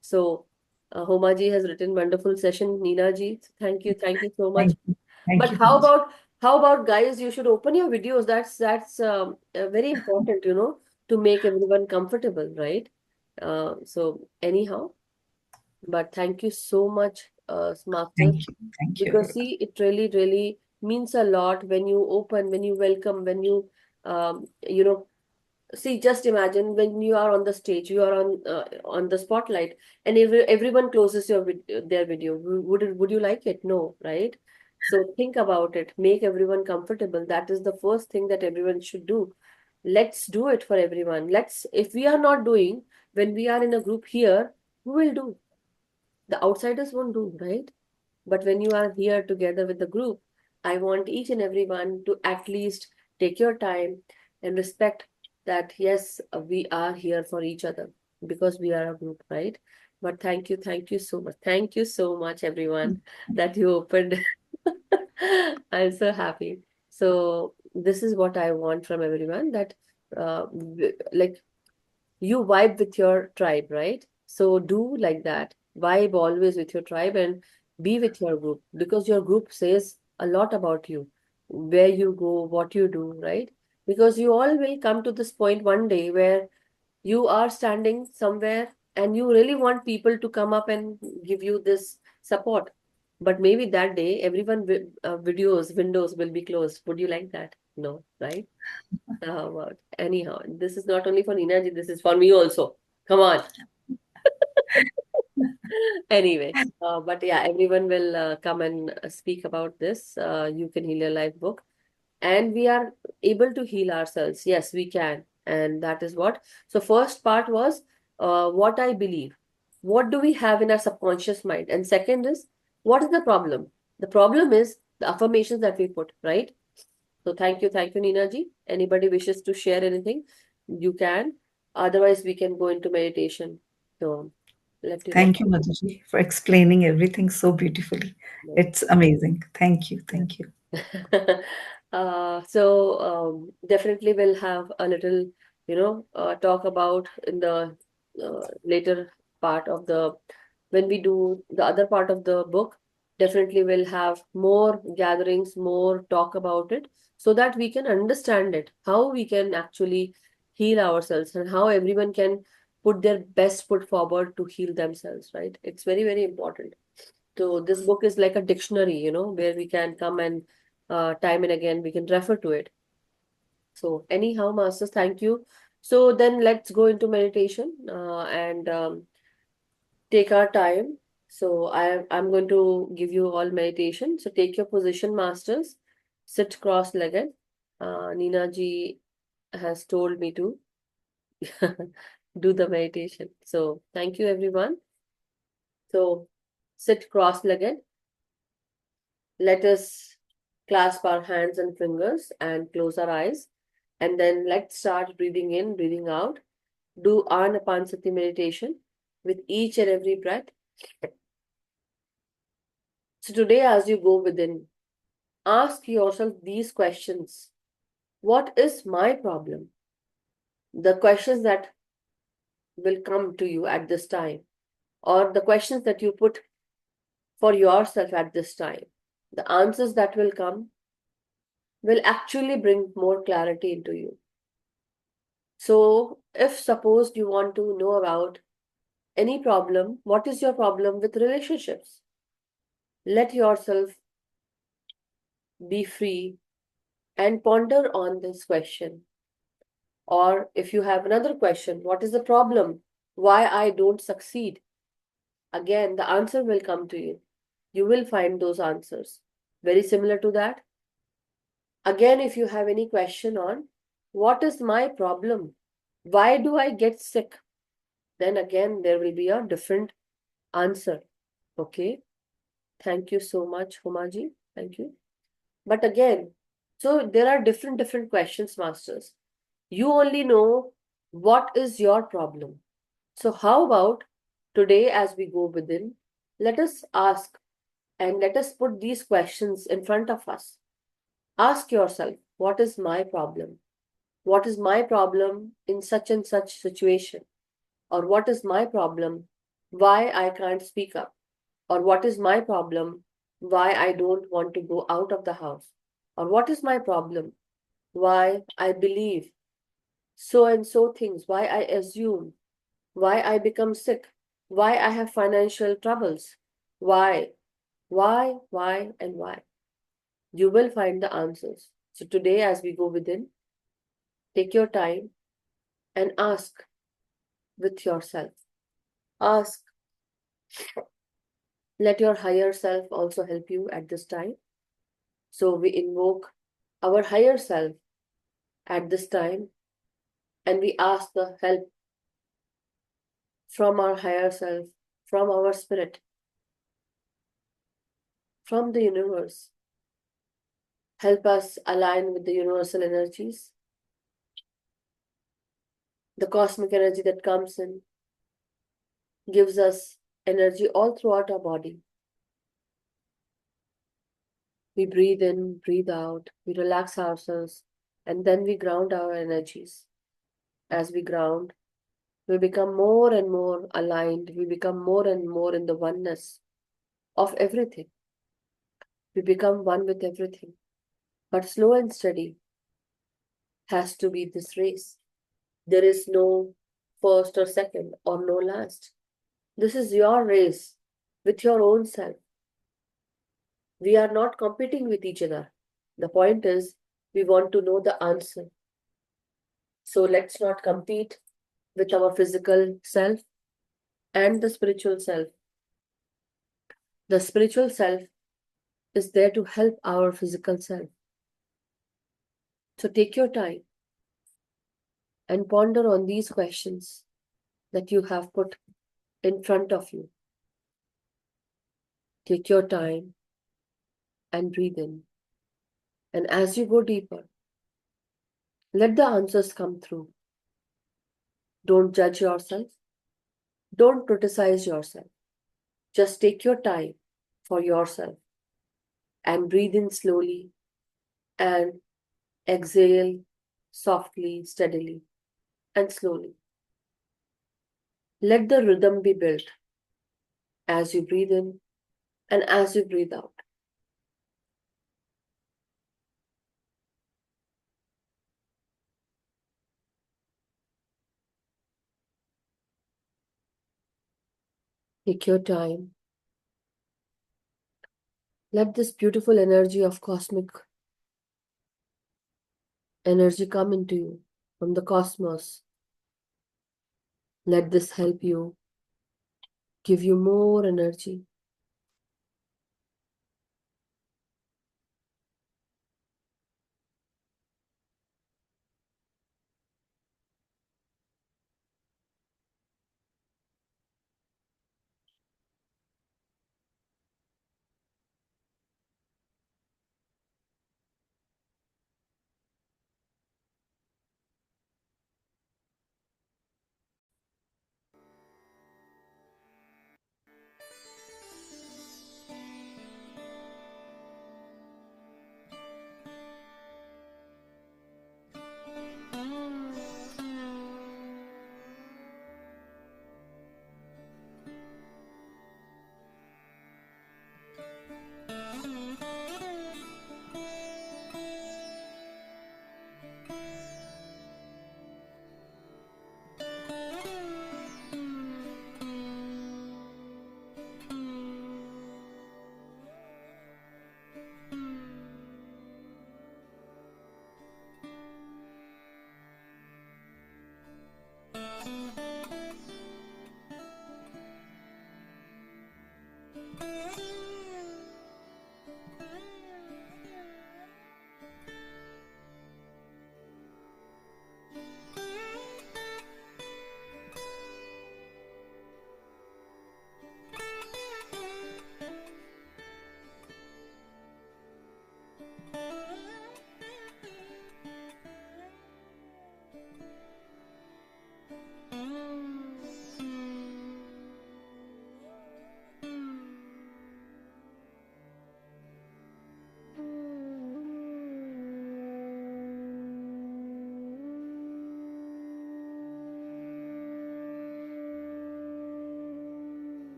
So, Homa ji has written wonderful session. Neena ji, thank you so much. Thank But you, Madhuji. how about guys? You should open your videos. That's very important, to make everyone comfortable, right? So anyhow, but thank you so much, Masters, Thank you, because everyone. see, it really, really means a lot when you open, when you welcome, when you see, just imagine when you are on the stage, you are on the spotlight, and everyone closes their video. Would you like it? No, right? So think about it. Make everyone comfortable. That is the first thing that everyone should do. Let's do it for everyone. If we are not doing, when we are in a group here, who will do? The outsiders won't do, right? But when you are here together with the group, I want each and everyone to at least take your time and respect. that yes, we are here for each other because we are a group, right? But thank you so much. Thank you so much, everyone, that you opened. I'm so happy. So this is what I want from everyone, that like you vibe with your tribe, right? So do like that. Vibe always with your tribe and be with your group, because your group says a lot about you, where you go, what you do, right? Because you all will come to this point one day where you are standing somewhere and you really want people to come up and give you this support. But maybe that day everyone videos windows will be closed. Would you like that? No, right? How about anyhow? This is not only for Neena ji, this is for me also. Come on. Anyway, but yeah, everyone will come and speak about this. You Can Heal Your Life book, and we are able to heal ourselves. Yes, we can, and that is what. So first part was what I believe. What do we have in our subconscious mind? And second is, what is the problem? The problem is the affirmations that we put, right? So thank you, Neena ji. Anybody wishes to share anything, you can. Otherwise, we can go into meditation. So let Thank you, Madhuji, for explaining everything so beautifully. It's amazing. Thank you. yeah. Thank you. Definitely we'll have a little, talk about in the later part of the, when we do the other part of the book, definitely we'll have more gatherings, more talk about it, so that we can understand it, how we can actually heal ourselves and how everyone can put their best foot forward to heal themselves, right? It's very, very important. So this book is like a dictionary, where we can come and time and again we can refer to it. So anyhow, masters, thank you. So then let's go into meditation and take our time. So I'm going to give you all meditation. So take your position, masters. Sit cross-legged. Neena ji has told me to do the meditation. So thank you, everyone. So sit cross-legged. Let us clasp our hands and fingers and close our eyes. And then let's start breathing in, breathing out. Do Anapansati meditation with each and every breath. So today, as you go within, ask yourself these questions. What is my problem? The questions that will come to you at this time, or the questions that you put for yourself at this time. The answers that will come will actually bring more clarity into you. So, if suppose you want to know about any problem, what is your problem with relationships? Let yourself be free and ponder on this question. Or if you have another question, what is the problem? Why I don't succeed? Again, the answer will come to you. You will find those answers. Very similar to that. Again, if you have any question on what is my problem? Why do I get sick? Then again, there will be a different answer. Okay. Thank you so much, Humaji. Thank you. But again, so there are different questions, masters. You only know what is your problem. So how about today, as we go within, let us ask and let us put these questions in front of us. Ask yourself, what is my problem? What is my problem in such and such situation? Or what is my problem? Why I can't speak up? Or what is my problem? Why I don't want to go out of the house? Or what is my problem? Why I believe so and so things? Why I assume? Why I become sick? Why I have financial troubles? Why? And why? You will find the answers. So today, as we go within, take your time and ask with yourself. Ask. Let your higher self also help you at this time. So we invoke our higher self at this time and we ask the help from our higher self, from our spirit, from the universe. Help us align with the universal energies. The cosmic energy that comes in gives us energy all throughout our body. We breathe in, breathe out, we relax ourselves, and then we ground our energies. As we ground, we become more and more aligned, we become more and more in the oneness of everything. We become one with everything. But slow and steady has to be this race. There is no first or second or no last. This is your race with your own self. We are not competing with each other. The point is, we want to know the answer. So let's not compete with our physical self and the spiritual self. The spiritual self is there to help our physical self. So take your time and ponder on these questions that you have put in front of you. Take your time and breathe in. And as you go deeper, let the answers come through. Don't judge yourself. Don't criticize yourself. Just take your time for yourself and breathe in slowly and exhale softly, steadily, and slowly. Let the rhythm be built as you breathe in and as you breathe out. Take your time. Let this beautiful energy of cosmic energy come into you from the cosmos. Let this help you, give you more energy.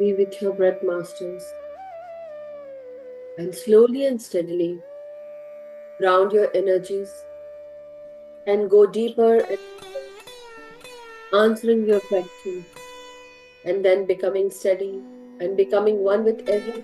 Be with your breath, masters, and slowly and steadily ground your energies and go deeper and answering your questions, and then becoming steady and becoming one with every.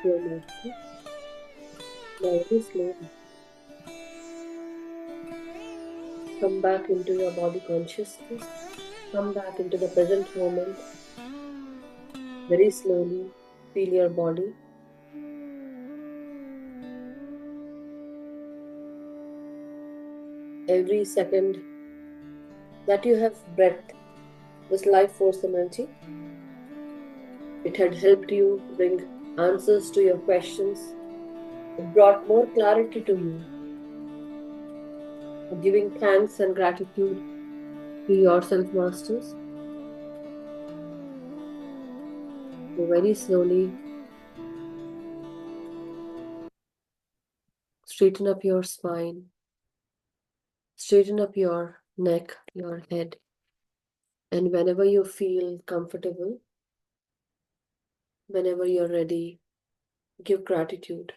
Your master. Now very slowly come back into your body consciousness. Come back into the present moment. Very slowly feel your body. Every second that you have breath, this life force energy, it had helped you bring answers to your questions. It brought more clarity to you, giving thanks and gratitude to yourself, masters. So very slowly straighten up your spine, straighten up your neck, your head, and whenever you feel comfortable, whenever you're ready, give gratitude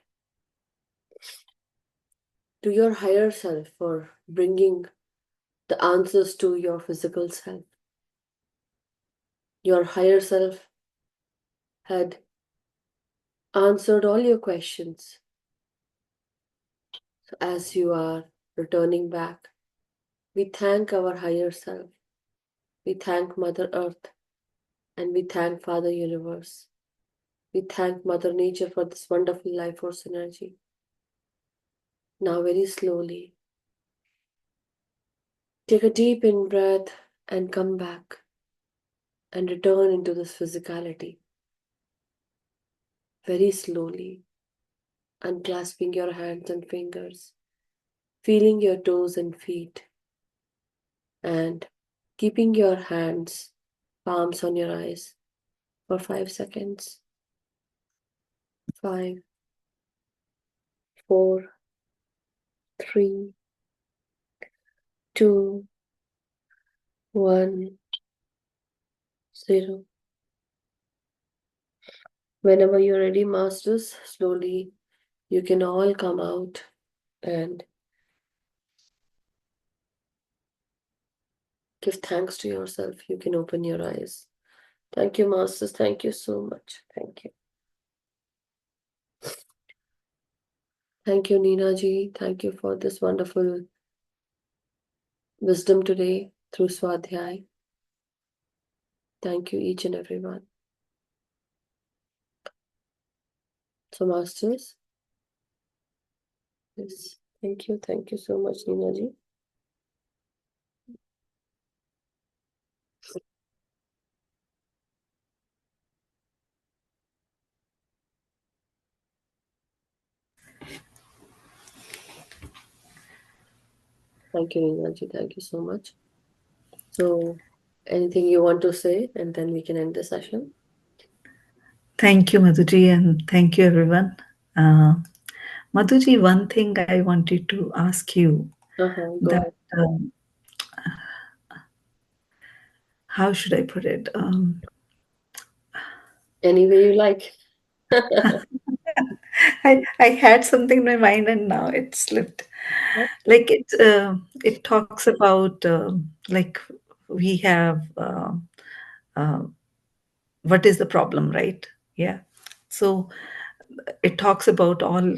to your higher self for bringing the answers to your physical self. Your higher self had answered all your questions. So as you are returning back, we thank our higher self. We thank Mother Earth and we thank Father Universe. We thank Mother Nature for this wonderful life force energy. Now, very slowly, take a deep in breath and come back and return into this physicality. Very slowly, unclasping your hands and fingers, feeling your toes and feet, and keeping your hands, palms on your eyes for 5 seconds. 5, 4, 3, 2, 1, 0. Whenever you're ready, masters, slowly you can all come out and give thanks to yourself. You can open your eyes. Thank you, masters. Thank you so much. Thank you. Thank you, Neena ji. Thank you for this wonderful wisdom today through Swadhyay. Thank you, each and everyone. So, masters, yes, thank you. Thank you so much, Neena ji. Thank you, Neena ji. Thank you so much. So, anything you want to say, and then we can end the session? Thank you, Madhuji, and thank you, everyone. Uh, Madhuji, one thing I wanted to ask you Go that ahead. how should I put it? Any way you like. I had something in my mind and now it slipped. Okay. Like it talks about like we have uh, what is the problem, right? Yeah. So it talks about all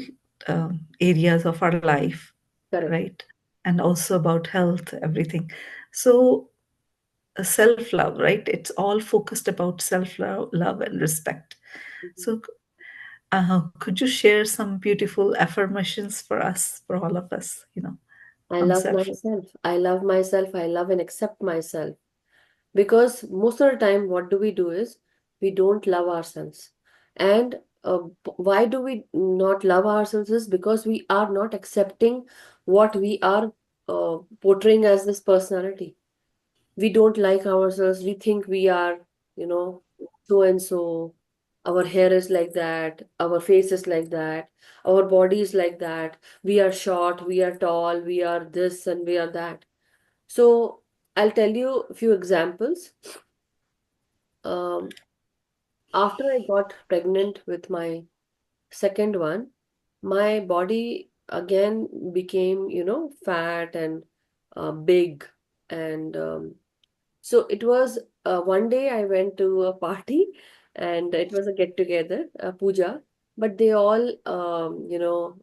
areas of our life, Correct. right? And also about health, everything. So self love, right? It's all focused about self love and respect. Mhm. So could you share some beautiful affirmations for us, for all of us, I on love self love? myself. I love myself. I love and accept myself. Because most of the time, what do? we don't love ourselves. And why do we not love ourselves is because we are not accepting what we are portraying as this personality. We don't like ourselves. We think we are, you know, so and so. Our hair is like that. Our face is like that. Our body is like that. We are short. We are tall. We are this and we are that. So I'll tell you a few examples. Um, After I got pregnant with my second one, my body again became, fat and big. And so it was one day I went to a party and it was a get together, a puja, but they all,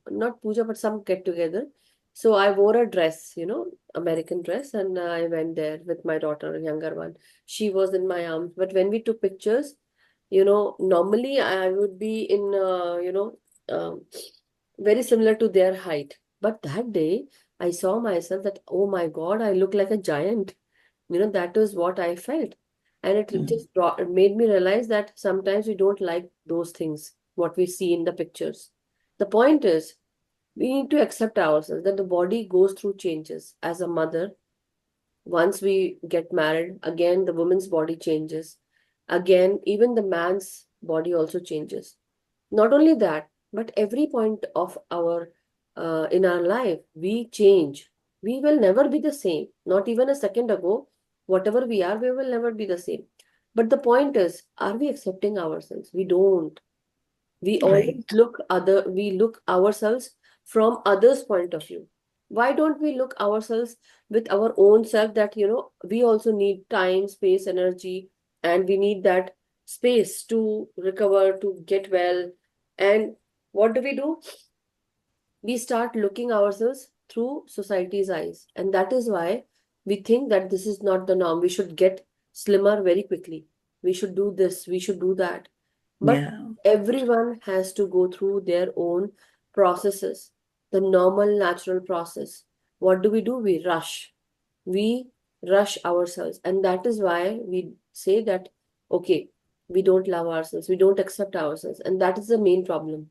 not puja, but some get together. So I wore a dress, American dress, and I went there with my daughter, younger one. She was in my arms. But when we took pictures, normally I would be in, um, very similar to their height. But that day I saw myself that, oh my God, I look like a giant. That was what I felt. And it Mm. just it made me realize that sometimes we don't like those things, what we see in the pictures. The point is, we need to accept ourselves that the body goes through changes. As a mother, once we get married, again, the woman's body changes. Again, even the man's body also changes. Not only that, but every point of our in our life, we change. We will never be the same. Not even a second ago, whatever we are, we will never be the same. But the point is, are we accepting ourselves? We don't. We always Right. look ourselves from others' point of view. Why don't we look ourselves with our own self that, we also need time, space, energy, and we need that space to recover, to get well. And what do? We start looking ourselves through society's eyes. And that is why we think that this is not the norm. We should get slimmer very quickly. We should do this, we should do that. But Yeah. everyone has to go through their own processes, the normal, natural process. What do? We rush. We rush ourselves. And that is why we say that, okay, we don't love ourselves, we don't accept ourselves. And that is the main problem.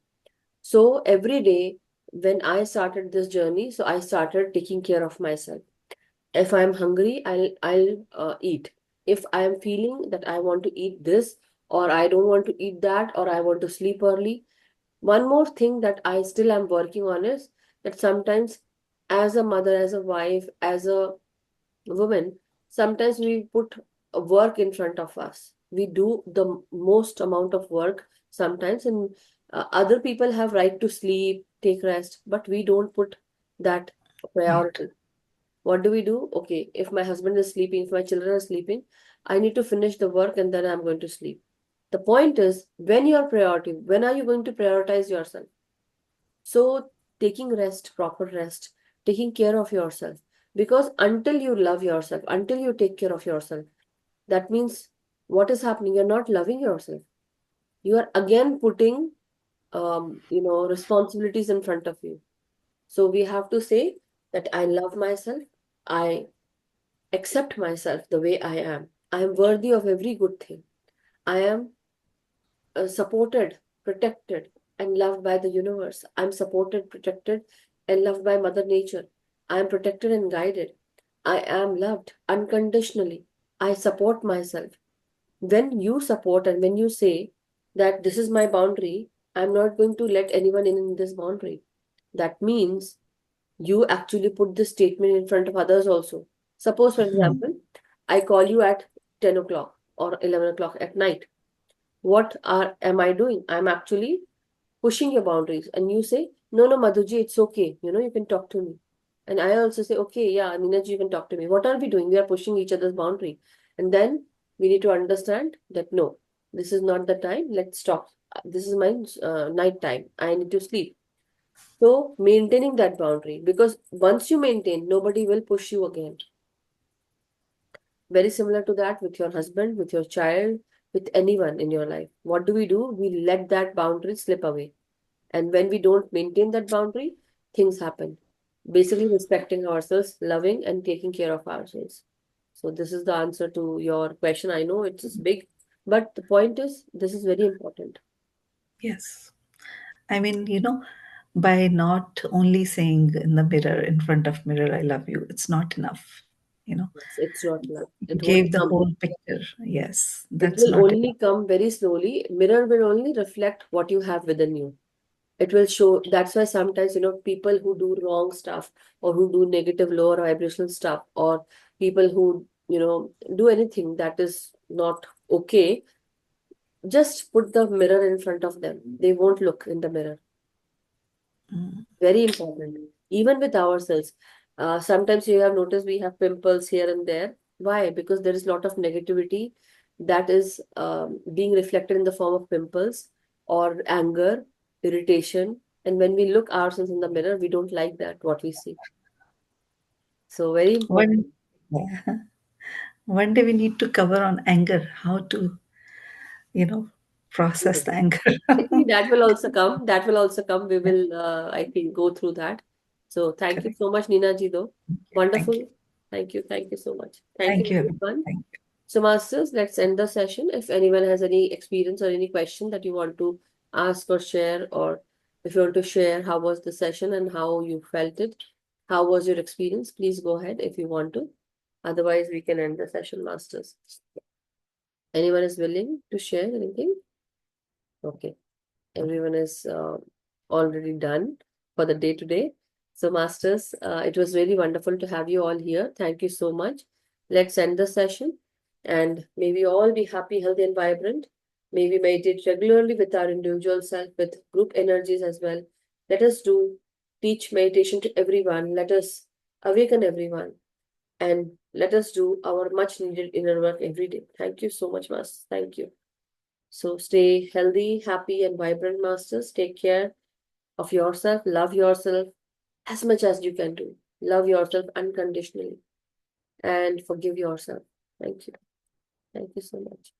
So every day when I started this journey, so I started taking care of myself. If I'm hungry, I'll eat. If I'm feeling that I want to eat this, or I don't want to eat that, or I want to sleep early. One more thing that I still am working on is that sometimes, as a mother, as a wife, as a woman, sometimes we put a work in front of us. We do the most amount of work sometimes, and other people have right to sleep, take rest, but we don't put that Right. priority. What do? Okay, if my husband is sleeping, if my children are sleeping, I need to finish the work and then I'm going to sleep. The point is, when your priority, when are you going to prioritize yourself? So, taking rest, proper rest, taking care of yourself. Because until you love yourself, until you take care of yourself, that means what is happening? You're not loving yourself. You are again putting, responsibilities in front of you. So we have to say that I love myself. I accept myself the way I am. I am worthy of every good thing. I am supported, protected, and loved by the universe. I'm supported, protected, and loved by Mother Nature. I am protected and guided. I am loved unconditionally. I support myself. When you support and when you say that this is my boundary, I'm not going to let anyone in this boundary. That means you actually put this statement in front of others also. Suppose, for Mm. example, I call you at 10 o'clock or 11 o'clock at night. What am I doing? I'm actually pushing your boundaries. And you say, no, no, Madhuji, it's okay. You can talk to me. And I also say, okay, yeah, Neenaji, you can talk to me. What are we doing? We are pushing each other's boundary. And then we need to understand that no, this is not the time. Let's stop. This is my night time. I need to sleep. So maintaining that boundary, because once you maintain, nobody will push you again. Very similar to that with your husband, with your child, with anyone in your life. What do? We let that boundary slip away. And when we don't maintain that boundary, things happen. Basically, respecting ourselves, loving, and taking care of ourselves. So, this is the answer to your question. I know it's big, But the point is, this is very important. Yes. I mean, by not only saying in the mirror, in front of mirror, I love you, it's not enough. You know, It's not love. It won't gave the come. whole picture. Yes, It that's will not only enough. come very slowly. Mirror will only reflect what you have within you. It will show. That's why sometimes, people who do wrong stuff, or who do negative lower vibrational stuff, or people who, do anything that is not okay, just put the mirror in front of them. They won't look in the mirror. Mm. Very important. Even with ourselves. Sometimes you have noticed we have pimples here and there. Why? Because there is a lot of negativity that is being reflected in the form of pimples or anger, irritation. And when we look ourselves in the mirror, we don't like that, what we see. So very One, important. yeah. One day we need to cover on anger, how to, you know, process the anger. I think that will also come. That will also come. We will, I think, go through that. So thank you Correct. so much, Neena ji, though. Thank Wonderful. you. Thank you. Thank you so much. Thank Thank you, you, everyone. everyone. Thank So, Masters, let's end the session. If anyone has any experience or any question that you want to ask or share, or if you want to share how was the session and how you felt it, how was your experience, please go ahead if you want to. Otherwise, we can end the session, Masters. Anyone is willing to share anything? Okay. Everyone is already done for the day today. So, Masters, it was really wonderful to have you all here. Thank you so much. Let's end the session, and may we all be happy, healthy, and vibrant. May we meditate regularly with our individual self, with group energies as well. Let us teach meditation to everyone. Let us awaken everyone, and let us do our much needed inner work every day. Thank you so much, Masters. Thank you. So stay healthy, happy, and vibrant, Masters. Take care of yourself. Love yourself as much as you can do. Love yourself unconditionally and forgive yourself. Thank you. Thank you so much.